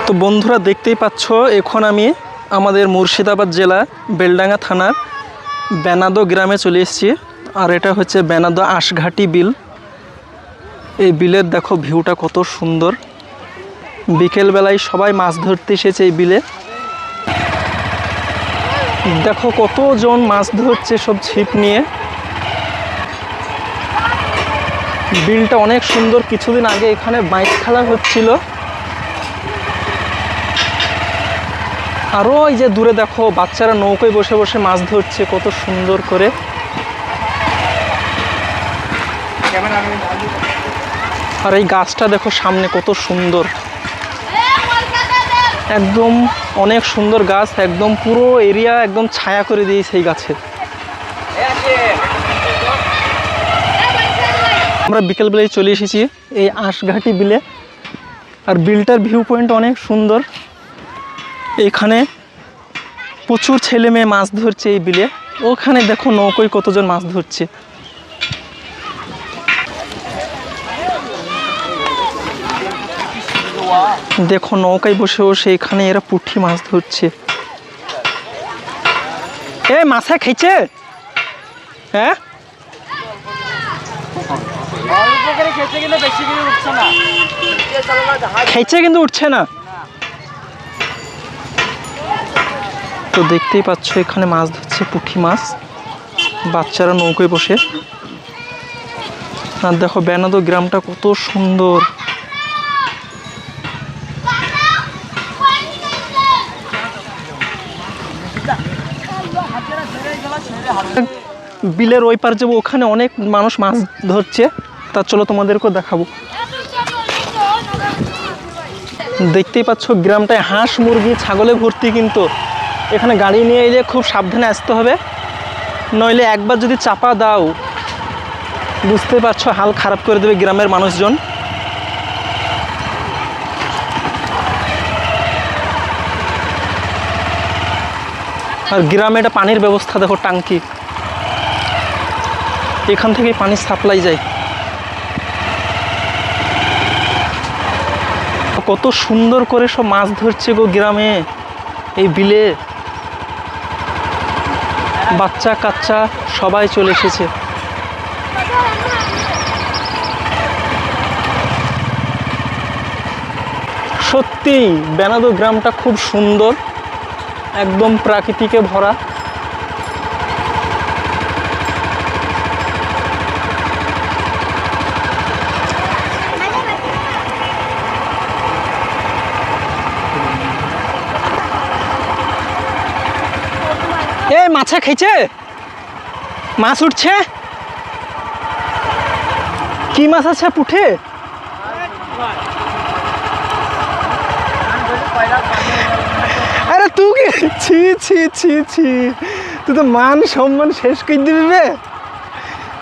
তো বন্ধুরা দেখতেই পাচ্ছ, এখন আমি আমাদের মুর্শিদাবাদ জেলা বেলডাঙ্গা থানার বেনাদো গ্রামে চলে এসেছি। আর এটা হচ্ছে বেনাদো আঁশঘাটি বিল। এই বিলের দেখো ভিউটা কত সুন্দর। বিকেলবেলায় সবাই মাছ ধরতে এসেছে এই বিলে। দেখো কতজন মাছ ধরছে সব ছিপ নিয়ে। বিলটা অনেক সুন্দর। কিছুদিন আগে এখানে বাইক খেলা হচ্ছিল। আরও এই যে দূরে দেখো বাচ্চারা নৌকায় বসে বসে মাছ ধরছে কত সুন্দর করে। আর এই গাছটা দেখো সামনে কত সুন্দর, একদম অনেক সুন্দর গাছ। একদম পুরো এরিয়া একদম ছায়া করে দিয়েছে এই গাছে। আমরা বিকেলবেলায় চলে এসেছি এই আঁশঘাটি বিলে। আর বিলটার ভিউ পয়েন্ট অনেক সুন্দর। এখানে প্রচুর ছেলে মেয়ে মাছ ধরছে এই বিলে। ওখানে দেখো নৌকোয় কতজন মাছ ধরছে। দেখো নৌকায় বসে বসে এখানে এরা পুঁটি মাছ ধরছে। এ মাছে খেয়েছে? হ্যাঁ, খেয়েছে কিন্তু উঠছে না। তো দেখতেই পাচ্ছ এখানে মাছ ধরছে পুঁটি মাছ, বাচ্চারা নৌকায় বসে। আর দেখো বেনাদো গ্রামটা কত সুন্দর। বিলের ওই পার যাবো, ওখানে অনেক মানুষ মাছ ধরছে। তা চলো তোমাদেরকেও দেখাবো। দেখতেই পাচ্ছ গ্রামটায় হাঁস মুরগি ছাগলে ভর্তি। কিন্তু এখানে গাড়ি নিয়ে এলে খুব সাবধানে আসতে হবে, নইলে একবার যদি চাপা দাও বুঝতে পারছো হাল খারাপ করে দেবে গ্রামের মানুষজন। আর গ্রামে এটা পানির ব্যবস্থা দেখো, টাঙ্কি, এখান থেকে পানি সাপ্লাই যায়। কত সুন্দর করে সব মাছ ধরছে গো গ্রামে এই বিলে। বাচ্চা কাচ্চা সবাই চলে এসেছে। সত্যি বেনাদো গ্রামটা খুব সুন্দর, একদম প্রাকৃতিকে ভরা। এই মাছে খেয়েছে? মাছ উঠছে? কি মাছ আছে পুঁঠে? আরে তুই কি, ছি ছি ছি ছি, তুই তো মান সম্মান শেষ করে দিবি রে।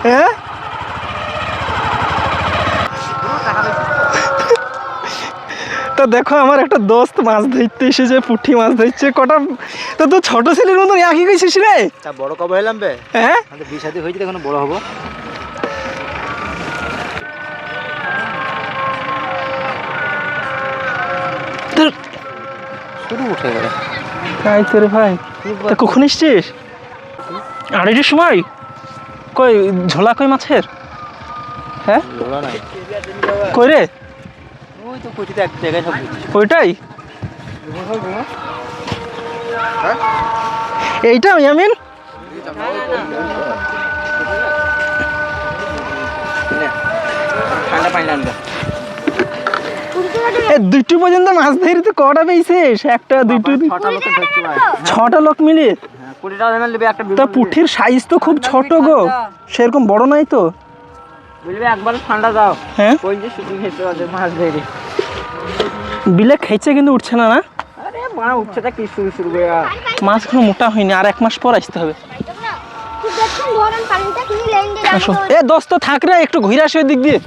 হ্যাঁ, তো দেখো আমার একটা দোস্ত মাছ ধরতে এসেছে, পুঁটি মাছ ধরছে কটা। তো তুই ছোট ছেলের মতন একই গেছিস রে। বড় কবে হইলাম বে? হ্যাঁ, বিশাদি হয়েছে, এখন বড় হবো। শুরু উঠে গেল। তাই তোর ভাই, তা কখন এসছিস? আড়াইটার সময়? কই ঝোলা কই মাছের? হ্যাঁ, ঝোলা নাই। কই রে? ওই তো কইতে এক জায়গায় সব ওইটাই, এইটা ইয়ামিন। ঠান্ডা পানি আনবে। দুটো পর্যন্ত মাছ ধরে তুই কটা পেয়েছিস? একটা দুটো ছটা লোক মিলে? তা পুঁঠির সাইজ তো খুব ছোট গো, সেরকম বড় নাই তো। একবার ঠান্ডা দাও। হ্যাঁ, মাছ ধরে বিলে খেয়েছে কিন্তু উঠছে না। না আরে মা উঠছে তা কি শুরু শুরু করে। মাছ এখনো মোটা হয়নি, আর 1 মাস পর আসতে হবে। এ দোস্ত থাক রে, একটু ঘুরে আসে ওই দিক দিয়ে।